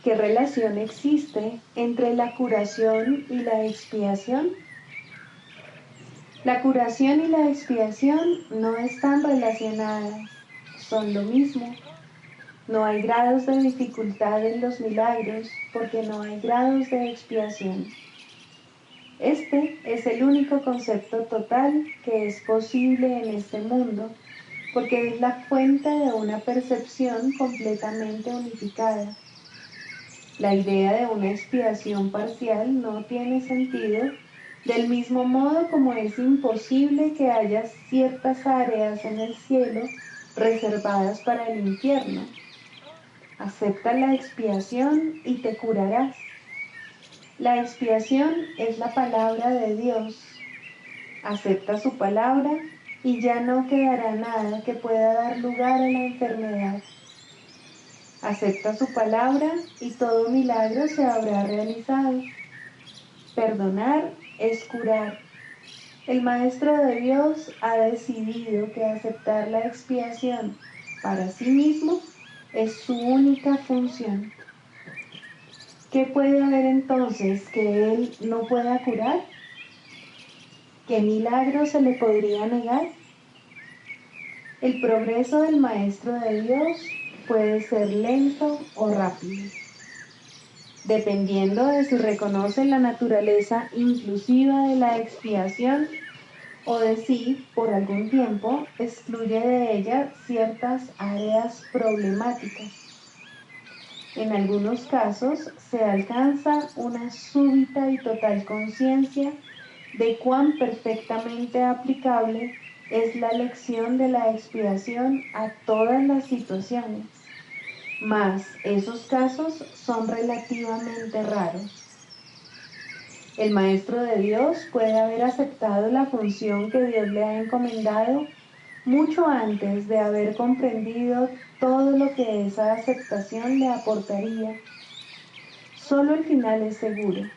S1: ¿Qué relación existe entre la curación y la expiación? La curación y la expiación no están relacionadas, son lo mismo. No hay grados de dificultad en los milagros porque no hay grados de expiación. Este es el único concepto total que es posible en este mundo porque es la fuente de una percepción completamente unificada. La idea de una expiación parcial no tiene sentido, del mismo modo como es imposible que haya ciertas áreas en el cielo reservadas para el infierno. Acepta la expiación y te curarás. La expiación es la palabra de Dios. Acepta su palabra y ya no quedará nada que pueda dar lugar a la enfermedad. Acepta su palabra y todo milagro se habrá realizado. Perdonar es curar. El Maestro de Dios ha decidido que aceptar la expiación para sí mismo es su única función. ¿Qué puede haber entonces que Él no pueda curar? ¿Qué milagro se le podría negar? El progreso del Maestro de Dios puede ser lento o rápido, dependiendo de si reconoce la naturaleza inclusiva de la expiación o de si, por algún tiempo, excluye de ella ciertas áreas problemáticas. En algunos casos se alcanza una súbita y total conciencia de cuán perfectamente aplicable es la lección de la expiación a todas las situaciones, mas esos casos son relativamente raros. El Maestro de Dios puede haber aceptado la función que Dios le ha encomendado mucho antes de haber comprendido todo lo que esa aceptación le aportaría. Solo el final es seguro.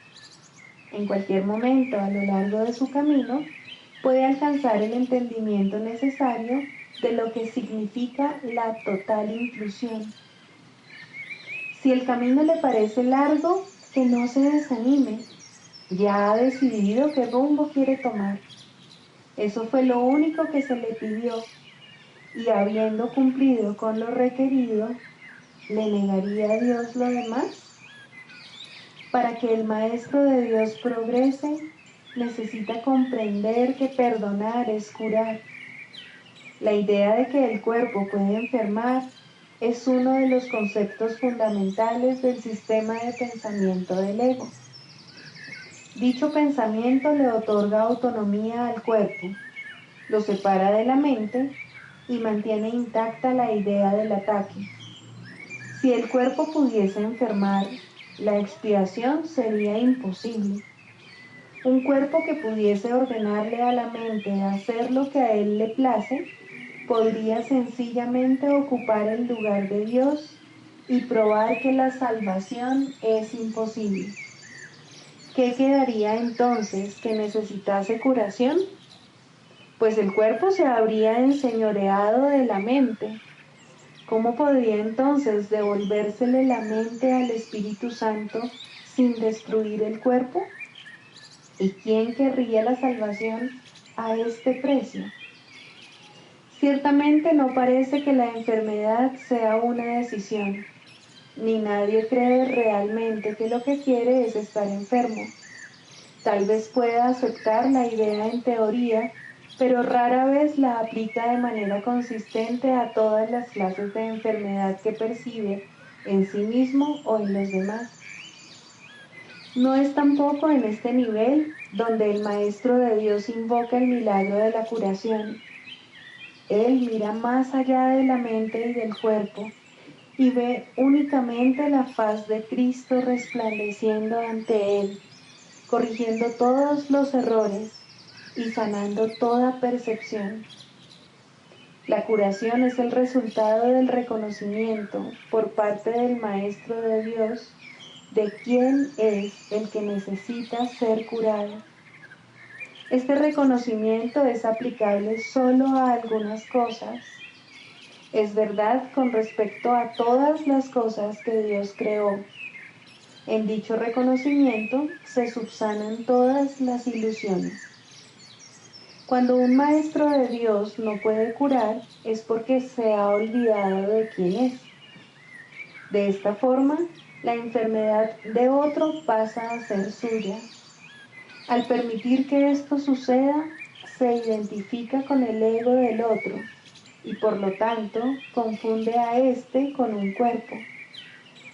S1: En cualquier momento a lo largo de su camino puede alcanzar el entendimiento necesario de lo que significa la total inclusión. Si el camino le parece largo, que no se desanime. Ya ha decidido qué rumbo quiere tomar. Eso fue lo único que se le pidió, y habiendo cumplido con lo requerido, ¿le negaría a Dios lo demás? Para que el Maestro de Dios progrese, necesita comprender que perdonar es curar. La idea de que el cuerpo puede enfermar es uno de los conceptos fundamentales del sistema de pensamiento del ego. Dicho pensamiento le otorga autonomía al cuerpo, lo separa de la mente y mantiene intacta la idea del ataque. Si el cuerpo pudiese enfermar, la expiación sería imposible. Un cuerpo que pudiese ordenarle a la mente hacer lo que a él le place, podría sencillamente ocupar el lugar de Dios y probar que la salvación es imposible. ¿Qué quedaría entonces que necesitase curación? Pues el cuerpo se habría enseñoreado de la mente. ¿Cómo podría entonces devolvérsele la mente al Espíritu Santo sin destruir el cuerpo? ¿Y quién querría la salvación a este precio? Ciertamente no parece que la enfermedad sea una decisión, ni nadie cree realmente que lo que quiere es estar enfermo. Tal vez pueda aceptar la idea en teoría, pero rara vez la aplica de manera consistente a todas las clases de enfermedad que percibe en sí mismo o en los demás. No es tampoco en este nivel donde el Maestro de Dios invoca el milagro de la curación. Él mira más allá de la mente y del cuerpo y ve únicamente la faz de Cristo resplandeciendo ante él, corrigiendo todos los errores y sanando toda percepción. La curación es el resultado del reconocimiento por parte del Maestro de Dios de quién es el que necesita ser curado. Este reconocimiento es aplicable solo a algunas cosas. Es verdad con respecto a todas las cosas que Dios creó. En dicho reconocimiento se subsanan todas las ilusiones. Cuando un maestro de Dios no puede curar, es porque se ha olvidado de quién es. De esta forma, la enfermedad de otro pasa a ser suya. Al permitir que esto suceda, se identifica con el ego del otro y por lo tanto confunde a éste con un cuerpo.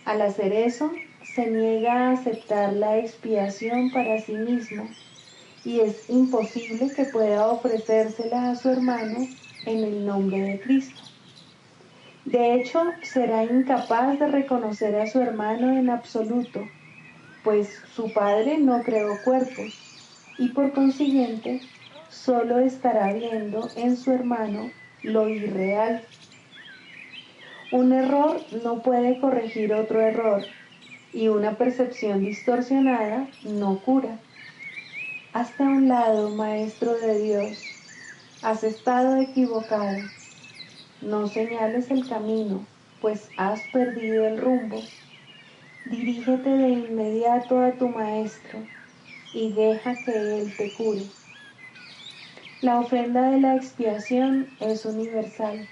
S1: Al hacer eso, se niega a aceptar la expiación para sí mismo y es imposible que pueda ofrecérsela a su hermano en el nombre de Cristo. De hecho, será incapaz de reconocer a su hermano en absoluto, pues su padre no creó cuerpos y por consiguiente solo estará viendo en su hermano lo irreal. Un error no puede corregir otro error y una percepción distorsionada no cura. Hazte a un lado, Maestro de Dios. Has estado equivocado. No señales el camino, pues has perdido el rumbo. Dirígete de inmediato a tu Maestro y deja que Él te cure. La ofrenda de la expiación es universal.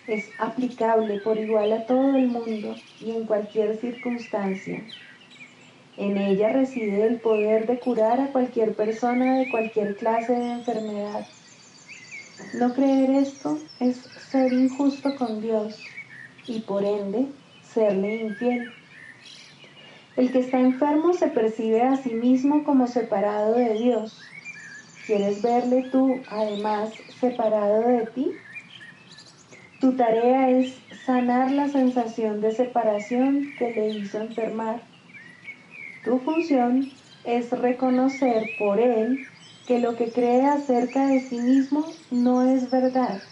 S1: Es aplicable por igual a todo el mundo y en cualquier circunstancia. En ella reside el poder de curar a cualquier persona de cualquier clase de enfermedad. No creer esto es ser injusto con Dios y por ende serle infiel. El que está enfermo se percibe a sí mismo como separado de Dios. ¿Quieres verle tú, además, separado de ti? Tu tarea es sanar la sensación de separación que le hizo enfermar. Tu función es reconocer por él que lo que cree acerca de sí mismo no es verdad.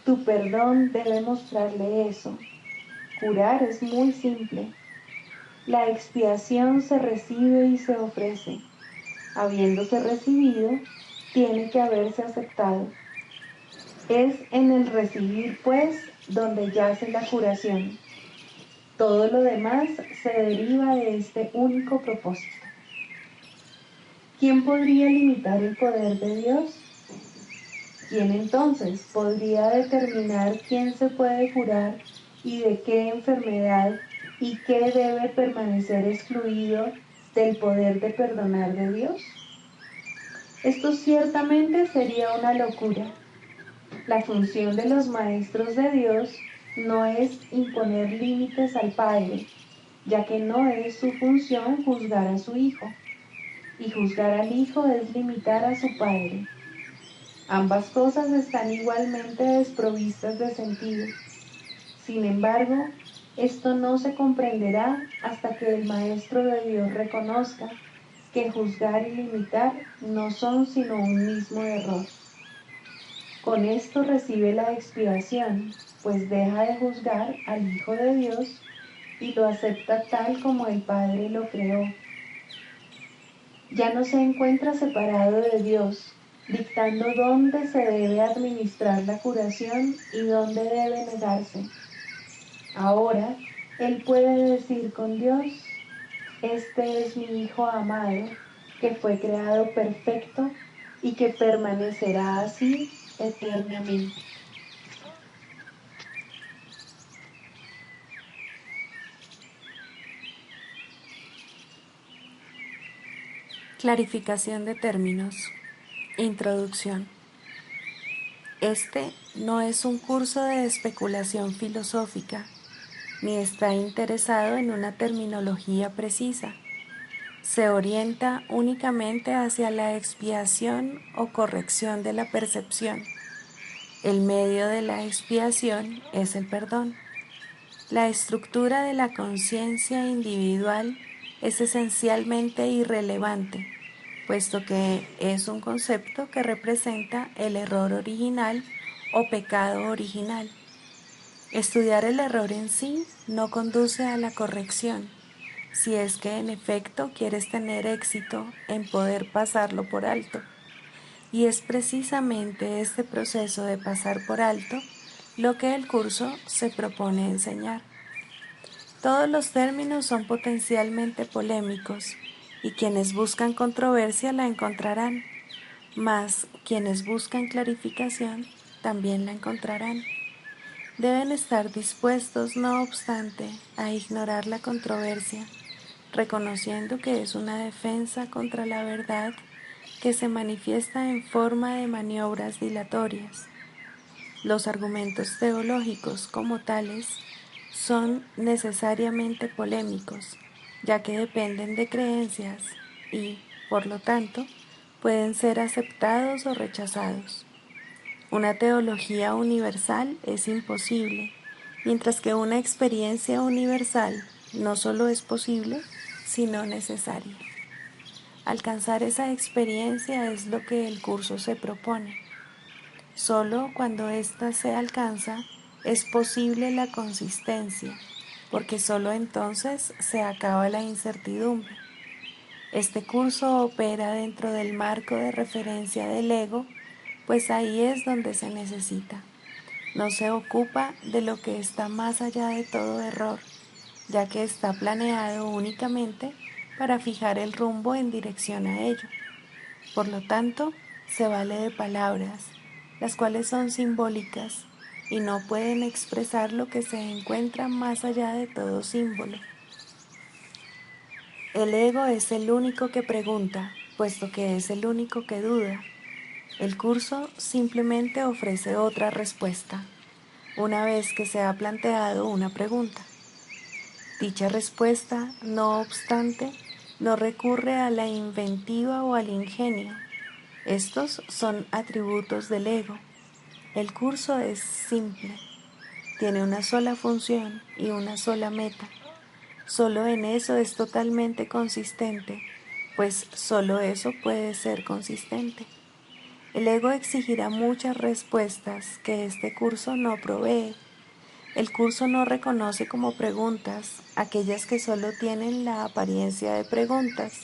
S1: Tu perdón debe mostrarle eso. Curar es muy simple. La expiación se recibe y se ofrece. Habiéndose recibido, tiene que haberse aceptado. Es en el recibir, pues, donde yace la curación. Todo lo demás se deriva de este único propósito. ¿Quién podría limitar el poder de Dios? ¿Quién entonces podría determinar quién se puede curar y de qué enfermedad y qué debe permanecer excluido del poder de perdonar de Dios? Esto ciertamente sería una locura. La función de los maestros de Dios no es imponer límites al Padre, ya que no es su función juzgar a su Hijo, y juzgar al Hijo es limitar a su Padre. Ambas cosas están igualmente desprovistas de sentido. Sin embargo, esto no se comprenderá hasta que el Maestro de Dios reconozca que juzgar y limitar no son sino un mismo error. Con esto recibe la expiación, pues deja de juzgar al Hijo de Dios y lo acepta tal como el Padre lo creó. Ya no se encuentra separado de Dios, dictando dónde se debe administrar la curación y dónde debe negarse. Ahora, Él puede decir con Dios: este es mi Hijo amado, que fue creado perfecto y que permanecerá así eternamente.
S2: Clarificación de términos. Introducción. Este no es un curso de especulación filosófica, ni está interesado en una terminología precisa. Se orienta únicamente hacia la expiación o corrección de la percepción. El medio de la expiación es el perdón. La estructura de la conciencia individual es esencialmente irrelevante, puesto que es un concepto que representa el error original o pecado original. Estudiar el error en sí no conduce a la corrección, si es que en efecto quieres tener éxito en poder pasarlo por alto. Y es precisamente este proceso de pasar por alto lo que el curso se propone enseñar. Todos los términos son potencialmente polémicos y quienes buscan controversia la encontrarán, mas quienes buscan clarificación también la encontrarán. Deben estar dispuestos, no obstante, a ignorar la controversia, reconociendo que es una defensa contra la verdad que se manifiesta en forma de maniobras dilatorias. Los argumentos teológicos como tales son necesariamente polémicos, ya que dependen de creencias y, por lo tanto, pueden ser aceptados o rechazados. Una teología universal es imposible, mientras que una experiencia universal no solo es posible, sino necesaria. Alcanzar esa experiencia es lo que el curso se propone. Solo cuando ésta se alcanza es posible la consistencia, porque solo entonces se acaba la incertidumbre. Este curso opera dentro del marco de referencia del ego, pues ahí es donde se necesita. No se ocupa de lo que está más allá de todo error, ya que está planeado únicamente para fijar el rumbo en dirección a ello. Por lo tanto, se vale de palabras, las cuales son simbólicas y no pueden expresar lo que se encuentra más allá de todo símbolo. El ego es el único que pregunta, puesto que es el único que duda. El curso simplemente ofrece otra respuesta, una vez que se ha planteado una pregunta. Dicha respuesta, no obstante, no recurre a la inventiva o al ingenio. Estos son atributos del ego. El curso es simple, tiene una sola función y una sola meta. Solo en eso es totalmente consistente, pues solo eso puede ser consistente. El ego exigirá muchas respuestas que este curso no provee. El curso no reconoce como preguntas aquellas que solo tienen la apariencia de preguntas,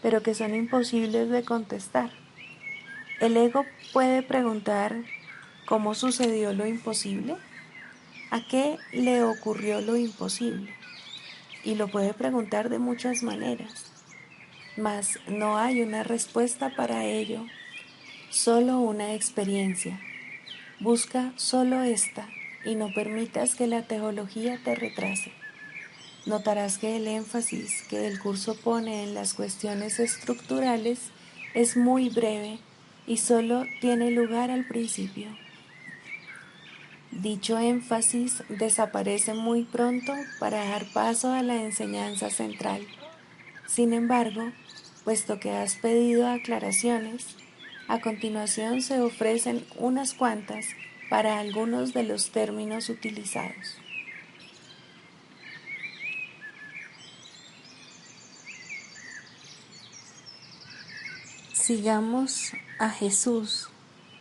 S2: pero que son imposibles de contestar. El ego puede preguntar ¿cómo sucedió lo imposible? ¿A qué le ocurrió lo imposible? Y lo puede preguntar de muchas maneras, mas no hay una respuesta para ello, solo una experiencia. Busca solo esta y no permitas que la teología te retrase. Notarás que el énfasis que el curso pone en las cuestiones estructurales es muy breve y solo tiene lugar al principio. Dicho énfasis desaparece muy pronto para dar paso a la enseñanza central. Sin embargo, puesto que has pedido aclaraciones, a continuación se ofrecen unas cuantas para algunos de los términos utilizados. Sigamos a Jesús,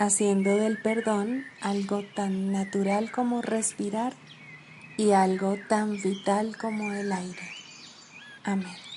S2: haciendo del perdón algo tan natural como respirar y algo tan vital como el aire. Amén.